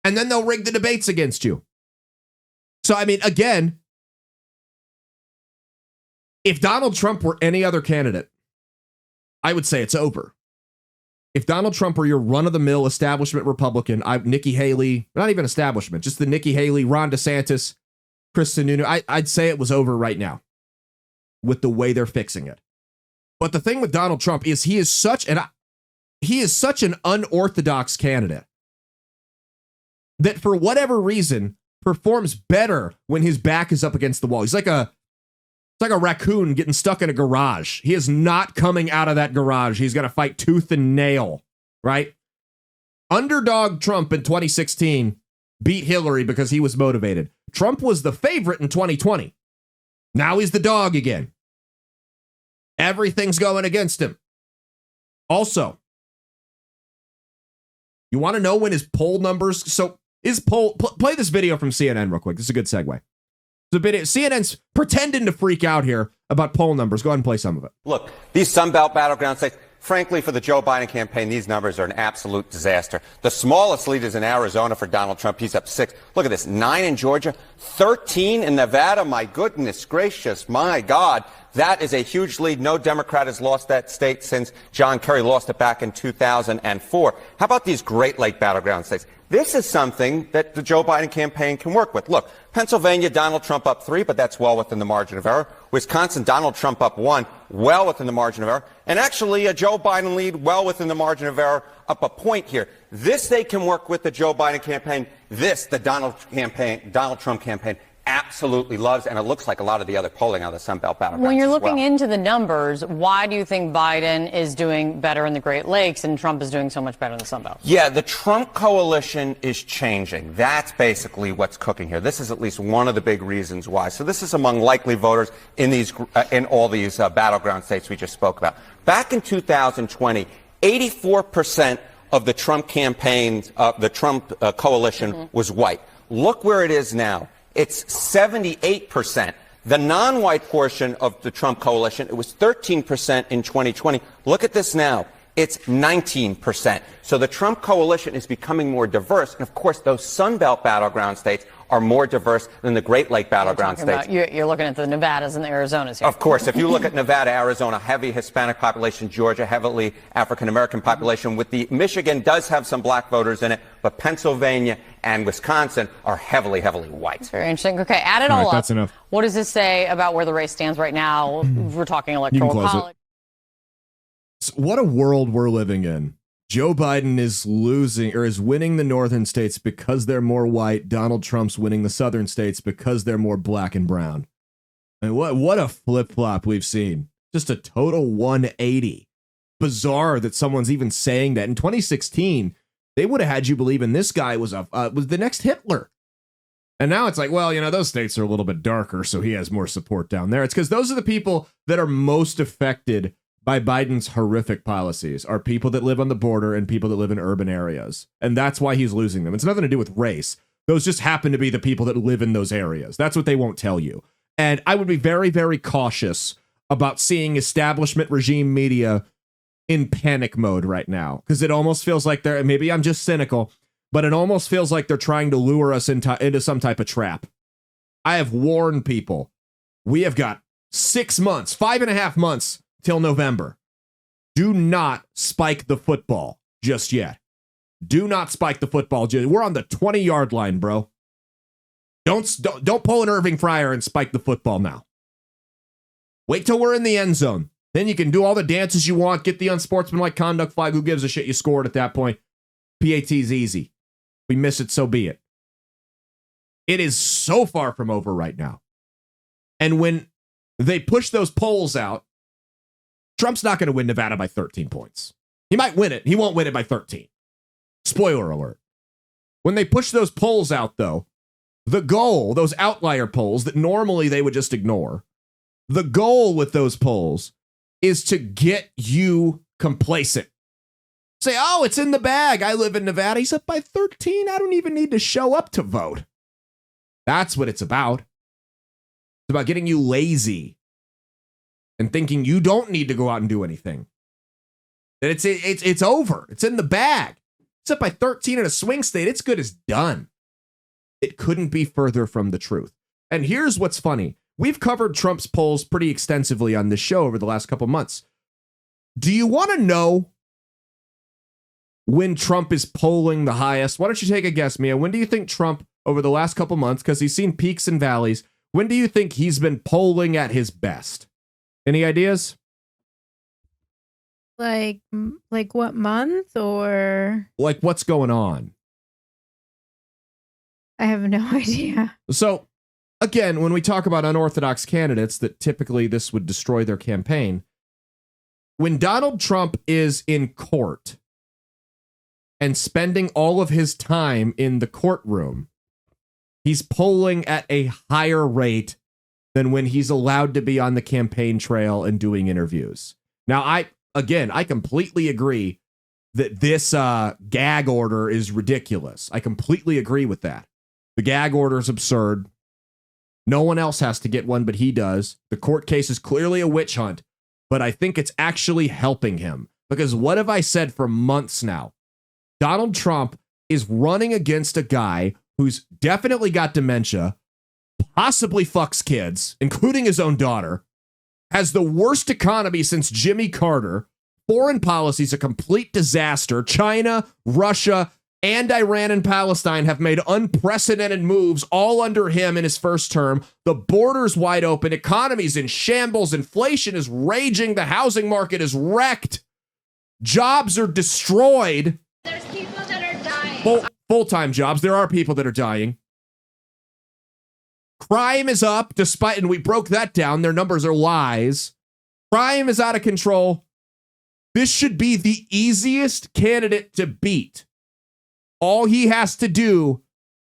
And then they'll rig the debates against you. So, I mean, again, if Donald Trump were any other candidate, I would say it's over. If Donald Trump were your run-of-the-mill establishment Republican, Nikki Haley, not even establishment, just the Nikki Haley, Ron DeSantis, Chris Sununu, I'd say it was over right now with the way they're fixing it. But the thing with Donald Trump is he is such an unorthodox candidate that for whatever reason performs better when his back is up against the wall. It's like a raccoon getting stuck in a garage. He is not coming out of that garage. He's going to fight tooth and nail, right? Underdog Trump in 2016 beat Hillary because he was motivated. Trump was the favorite in 2020. Now he's the dog again. Everything's going against him. Also, you want to know when his poll numbers... So, play this video from CNN real quick. This is a good segue. CNN's pretending to freak out here about poll numbers. Go ahead and play some of it. Look, these Sunbelt battleground states, frankly, for the Joe Biden campaign, these numbers are an absolute disaster. The smallest lead is in Arizona for Donald Trump. He's up 6. Look at this, 9 in Georgia, 13 in Nevada. My goodness gracious, my God. That is a huge lead. No Democrat has lost that state since John Kerry lost it back in 2004. How about these Great Lake battleground states? This is something that the Joe Biden campaign can work with. Look, Pennsylvania, Donald Trump up 3, but that's well within the margin of error. Wisconsin, Donald Trump up 1, well within the margin of error. And actually, a Joe Biden lead well within the margin of error, up a point here. This they can work with the Joe Biden campaign. This, the Donald Trump campaign, absolutely loves, and it looks like a lot of the other polling on the Sunbelt battlegrounds. When you're looking into the numbers, why do you think Biden is doing better in the Great Lakes and Trump is doing so much better in the Sunbelt? Yeah, the Trump coalition is changing. That's basically what's cooking here. This is at least one of the big reasons why. So this is among likely voters in all these battleground states we just spoke about. Back in 2020, 84% of the Trump campaigns, the Trump coalition was white. Look where it is now. It's 78%. The non-white portion of the Trump coalition, it was 13% in 2020. Look at this now. It's 19%. So the Trump coalition is becoming more diverse. And, of course, those Sunbelt battleground states are more diverse than the Great Lake battleground states. You're looking at the Nevadas and the Arizonas here. Of course. If you look at Nevada, Arizona, heavy Hispanic population, Georgia, heavily African-American population. Michigan does have some black voters in it, but Pennsylvania and Wisconsin are heavily, heavily white. That's very interesting. Okay, add it all up. That's enough. What does this say about where the race stands right now? We're talking electoral college. What a world we're living in. Joe Biden is losing or is winning the northern states because they're more white. Donald Trump's winning the southern states because they're more black and brown. And what a flip-flop we've seen. Just a total 180. Bizarre that someone's even saying that. In 2016, they would have had you believe in this guy was the next Hitler. And now it's like, well, those states are a little bit darker, so he has more support down there. It's because those are the people that are most affected by Biden's horrific policies, are people that live on the border and people that live in urban areas. And that's why he's losing them. It's nothing to do with race. Those just happen to be the people that live in those areas. That's what they won't tell you. And I would be very, very cautious about seeing establishment regime media in panic mode right now, because it almost feels like maybe I'm just cynical, but it almost feels like they're trying to lure us into some type of trap. I have warned people. We have got 6 months, 5.5 months till November. Do not spike the football just yet. Do not spike the football. We're on the 20-yard line, bro. Don't pull an Irving Fryer and spike the football now. Wait till we're in the end zone. Then you can do all the dances you want, get the unsportsmanlike conduct flag. Who gives a shit? You scored at that point. PAT's easy. We miss it, so be it. It is so far from over right now. And when they push those polls out, Trump's not going to win Nevada by 13 points. He might win it. He won't win it by 13. Spoiler alert. When they push those polls out, though, the goal, those outlier polls that normally they would just ignore, the goal with those polls is to get you complacent. Say, oh, it's in the bag. I live in Nevada. He's up by 13. I don't even need to show up to vote. That's what it's about. It's about getting you lazy and thinking you don't need to go out and do anything. That it's over. It's in the bag. It's up by 13 in a swing state. It's good as done. It couldn't be further from the truth. And here's what's funny. We've covered Trump's polls pretty extensively on this show over the last couple months. Do you want to know when Trump is polling the highest? Why don't you take a guess, Mia? When do you think Trump, over the last couple months, because he's seen peaks and valleys, when do you think he's been polling at his best? Any ideas? Like what month or? Like what's going on? I have no idea. So, again, when we talk about unorthodox candidates that typically this would destroy their campaign, when Donald Trump is in court and spending all of his time in the courtroom, he's polling at a higher rate than when he's allowed to be on the campaign trail and doing interviews. Now, I completely agree that this gag order is ridiculous. I completely agree with that. The gag order is absurd. No one else has to get one, but he does. The court case is clearly a witch hunt, but I think it's actually helping him. Because what have I said for months now? Donald Trump is running against a guy who's definitely got dementia, possibly fucks kids, including his own daughter, has the worst economy since Jimmy Carter, foreign policy is a complete disaster. China, Russia, and Iran and Palestine have made unprecedented moves all under him in his first term. The border's wide open. Economy's in shambles. Inflation is raging. The housing market is wrecked. Jobs are destroyed. There's people that are dying. Full-time jobs. There are people that are dying. Crime is up, despite, and we broke that down. Their numbers are lies. Crime is out of control. This should be the easiest candidate to beat. All he has to do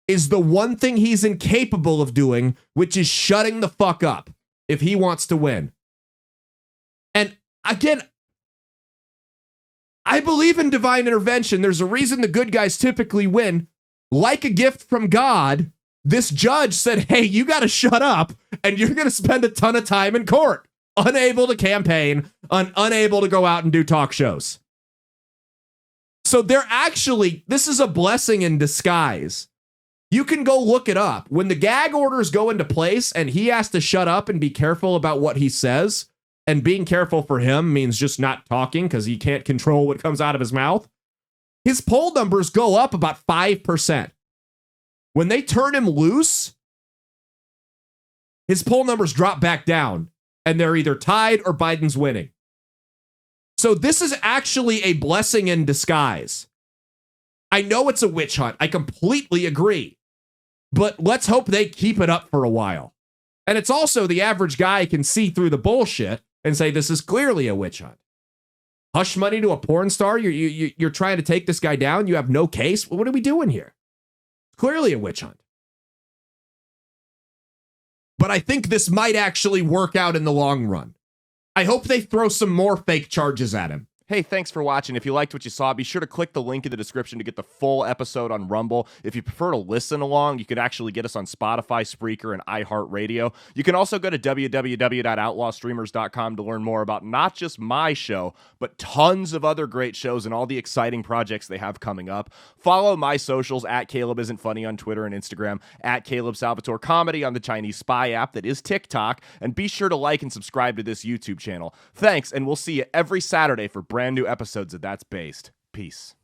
is the one thing he's incapable of doing, which is shutting the fuck up if he wants to win. And again, I believe in divine intervention. There's a reason the good guys typically win. Like a gift from God, this judge said, hey, you got to shut up and you're going to spend a ton of time in court, unable to campaign, unable to go out and do talk shows. So this is a blessing in disguise. You can go look it up. When the gag orders go into place and he has to shut up and be careful about what he says, and being careful for him means just not talking because he can't control what comes out of his mouth, his poll numbers go up about 5%. When they turn him loose, his poll numbers drop back down, and they're either tied or Biden's winning. So this is actually a blessing in disguise. I know it's a witch hunt. I completely agree. But let's hope they keep it up for a while. And it's also the average guy can see through the bullshit and say this is clearly a witch hunt. Hush money to a porn star? You're trying to take this guy down? You have no case? What are we doing here? Clearly a witch hunt. But I think this might actually work out in the long run. I hope they throw some more fake charges at him. Hey, thanks for watching. If you liked what you saw, be sure to click the link in the description to get the full episode on Rumble. If you prefer to listen along, you could actually get us on Spotify, Spreaker, and iHeartRadio. You can also go to www.outlawstreamers.com to learn more about not just my show, but tons of other great shows and all the exciting projects they have coming up. Follow my socials at Caleb Isn't Funny on Twitter and Instagram, at Caleb Salvatore Comedy on the Chinese Spy app that is TikTok, and be sure to like and subscribe to this YouTube channel. Thanks, and we'll see you every Saturday for brand new episodes of That's Based. Peace.